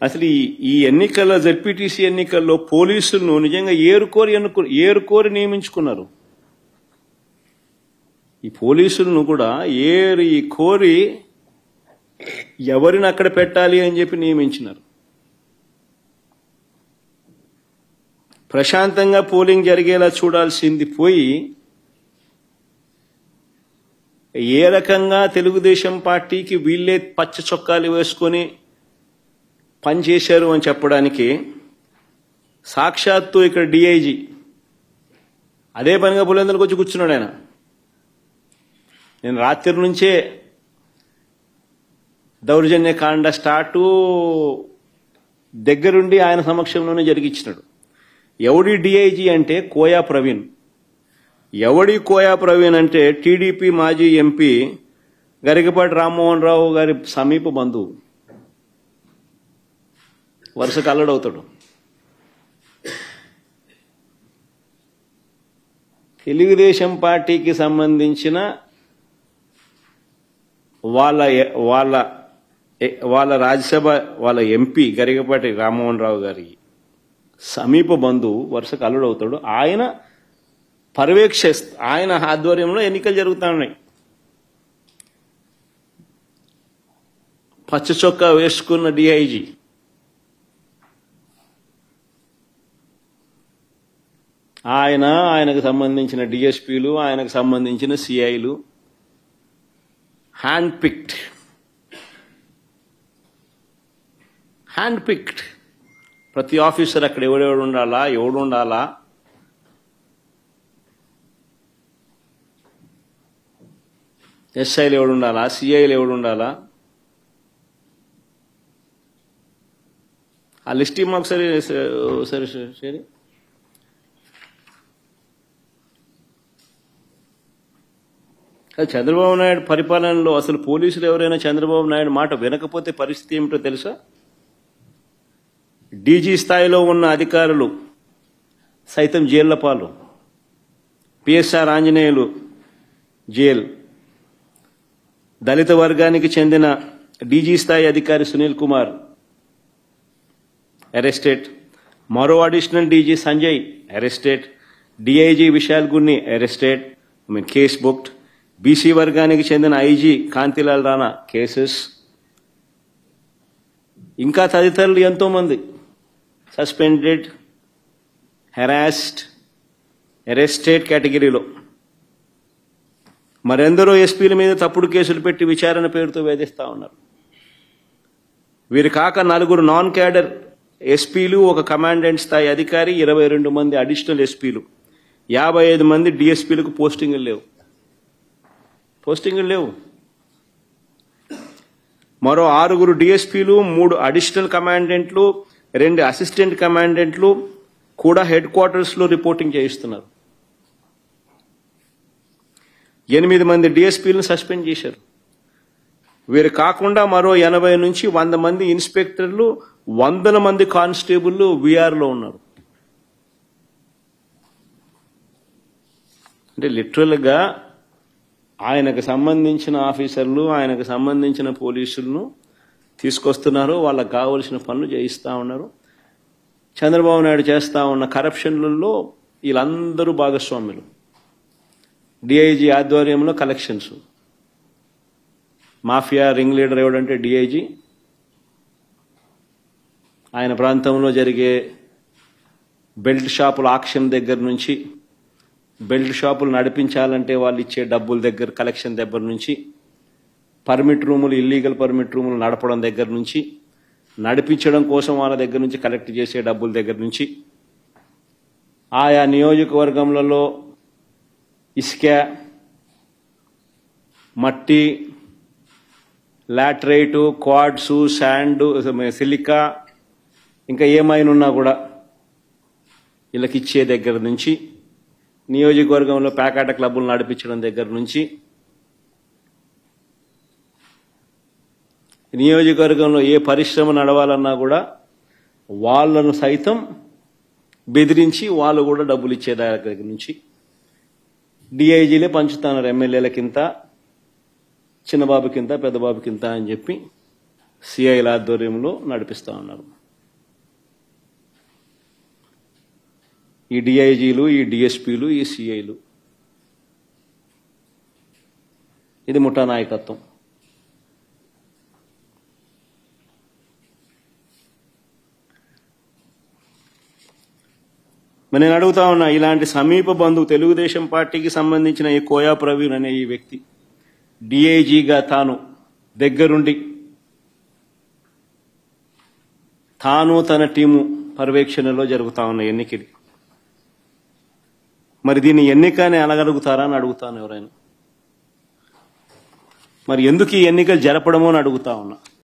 అసలు ఈ ఎన్నికల జెడ్పీటీసీ ఎన్నికల్లో పోలీసులను నిజంగా ఏరుకోరి నియమించుకున్నారు. ఈ పోలీసులను కూడా కోరి ఎవరిని అక్కడ పెట్టాలి అని చెప్పి నియమించినారు. ప్రశాంతంగా పోలింగ్ జరిగేలా చూడాల్సింది పోయి ఏ రకంగా తెలుగుదేశం పార్టీకి వీళ్ళే పచ్చ చొక్కాలు వేసుకొని పనిచేశారు అని చెప్పడానికి సాక్షాత్తు ఇక్కడ డిఐజీ అదే పనిగా పులివెందులకు వచ్చి కూర్చున్నాడు. ఆయన నేను రాత్రి నుంచే దౌర్జన్య కాండ స్టార్టు దగ్గరుండి ఆయన సమక్షంలోనే జరిగించినాడు. ఎవడి డిఐజీ అంటే కోయా ప్రవీణ్. ఎవడి కోయా ప్రవీణ్ అంటే టీడీపీ మాజీ ఎంపీ గరికపాటి రామ్మోహన్ రావు గారి సమీప బంధువు, వరుసకు అల్లడవుతాడు. తెలుగుదేశం పార్టీకి సంబంధించిన వాళ్ళ రాజ్యసభ వాళ్ళ ఎంపీ గరికపాటి రామ్మోహన్ రావు గారి సమీప బంధువు వరుసకు అల్లుడవుతాడు. ఆయన ఆయన ఆధ్వర్యంలో ఎన్నికలు జరుగుతూ ఉన్నాయి. పచ్చ చొక్కా వేసుకున్న డిఐజీ ఆయనకు సంబంధించిన డిఎస్పీలు, ఆయనకు సంబంధించిన సిఐలు హ్యాండ్ పిక్డ్ ప్రతి ఆఫీసర్ అక్కడ ఎవడు ఉండాలా, ఎస్ఐలు ఎవడు ఉండాలా, సిఐలు ఎవడు ఉండాలా, ఆ లిస్ట్ మాకు సరే చంద్రబాబు నాయుడు పరిపాలనలో అసలు పోలీసులు ఎవరైనా చంద్రబాబు నాయుడు మాట వినకపోతే పరిస్థితి ఏమిటో తెలుసా? డీజీ స్థాయిలో ఉన్న అధికారులు సైతం జైళ్ల పాలు. పిఎస్ఆర్ ఆంజనేయులు జైలు, దళిత వర్గానికి చెందిన డీజీ స్థాయి అధికారి సునీల్ కుమార్ అరెస్టెడ్, మరో additional DG Sanjay arrested, DIG Vishal Gunni arrested, case booked, BC వర్గానికి చెందిన ఐజీ కాంతిలాల్ రాణా కేసెస్, ఇంకా తదితరులు ఎంతో మంది సస్పెండెడ్, హెరాస్డ్, అరెస్టెడ్ కేటగిరీలో. మరెందరో ఎస్పీల మీద తప్పుడు కేసులు పెట్టి విచారణ పేరుతో వేధిస్తా ఉన్నారు. వీరు కాక 4 నాన్ క్యాడర్ ఎస్పీలు, ఒక కమాండెంట్ స్థాయి అధికారి, 22 మంది అడిషనల్ ఎస్పీలు, 55 మంది డిఎస్పీలకు పోస్టింగులు లేవు. మరో 6 డిఎస్పీలు, 3 అడిషనల్ కమాండెంట్లు, 2 అసిస్టెంట్ కమాండెంట్లు కూడా హెడ్ క్వార్టర్స్ లో రిపోర్టింగ్ చేయిస్తున్నారు. 8 మంది డిఎస్పీలను సస్పెండ్ చేశారు. వీరు కాకుండా మరో 80 నుంచి 100 మంది ఇన్స్పెక్టర్లు, 100 మంది కానిస్టేబుల్లు వీఆర్లో ఉన్నారు. అంటే లిటరల్గా ఆయనకు సంబంధించిన ఆఫీసర్లు, ఆయనకు సంబంధించిన పోలీసులను తీసుకొస్తున్నారు, వాళ్ళకు కావలసిన పనులు చేయిస్తూ ఉన్నారు. చంద్రబాబు నాయుడు చేస్తూ ఉన్న కరప్షన్లలో వీళ్ళందరూ భాగస్వాములు. డిఐజీ ఆధ్వర్యంలో కలెక్షన్స్, మాఫియా రింగ్ లీడర్ ఎవడంటే డిఐజీ. ఆయన ప్రాంతంలో జరిగే బెల్ట్ షాపుల ఆక్షన్ దగ్గర నుంచి, బెల్ట్ షాపులు నడిపించాలంటే వాళ్ళు ఇచ్చే డబ్బుల దగ్గర కలెక్షన్ దగ్గర నుంచి, పర్మిట్ రూములు, ఇల్లీగల్ పర్మిట్ రూములు నడపడం దగ్గర నుంచి, నడిపించడం కోసం వాళ్ళ దగ్గర నుంచి కలెక్ట్ చేసే డబ్బుల దగ్గర నుంచి, ఆయా నియోజకవర్గంలో ఇసుక, మట్టి, లాటరైటు, క్వాడ్సు, శాండు, సిలికా, ఇంకా ఏమైనా కూడా వీళ్ళకి ఇచ్చే దగ్గర నుంచి, నియోజకవర్గంలో పేకాట క్లబ్బులు నడిపించడం దగ్గర నుంచి, నియోజకవర్గంలో ఏ పరిశ్రమ నడవాలన్నా కూడా వాళ్ళను సైతం బెదిరించి వాళ్ళు కూడా డబ్బులు ఇచ్చే దగ్గర నుంచి డిఐజీలే పంచుతున్నారు. ఎమ్మెల్యేలకింత, చిన్నబాబుకింత, పెద్దబాబుకింత అని చెప్పి సిఐల ఆధ్వర్యంలో నడిపిస్తూ ఉన్నారు. ఈ డిఐజీలు, ఈ డిఎస్పీలు, ఈ సిఐలు, ఇది ముఠా నాయకత్వం. మరి నేను అడుగుతా ఉన్నా, ఇలాంటి సమీప బంధువు తెలుగుదేశం పార్టీకి సంబంధించిన ఈ కోయా ప్రవీణ్ అనే ఈ వ్యక్తి డిఐజీగా తాను దగ్గరుండి తాను తన టీము పర్యవేక్షణలో జరుగుతా ఉన్న ఎన్నికలు, మరి దీన్ని ఎన్నిక అని అనగలుగుతారా అని అడుగుతాను ఎవరైనా. మరి ఎందుకు ఈ ఎన్నికలు జరపడమో అని అడుగుతా ఉన్నా.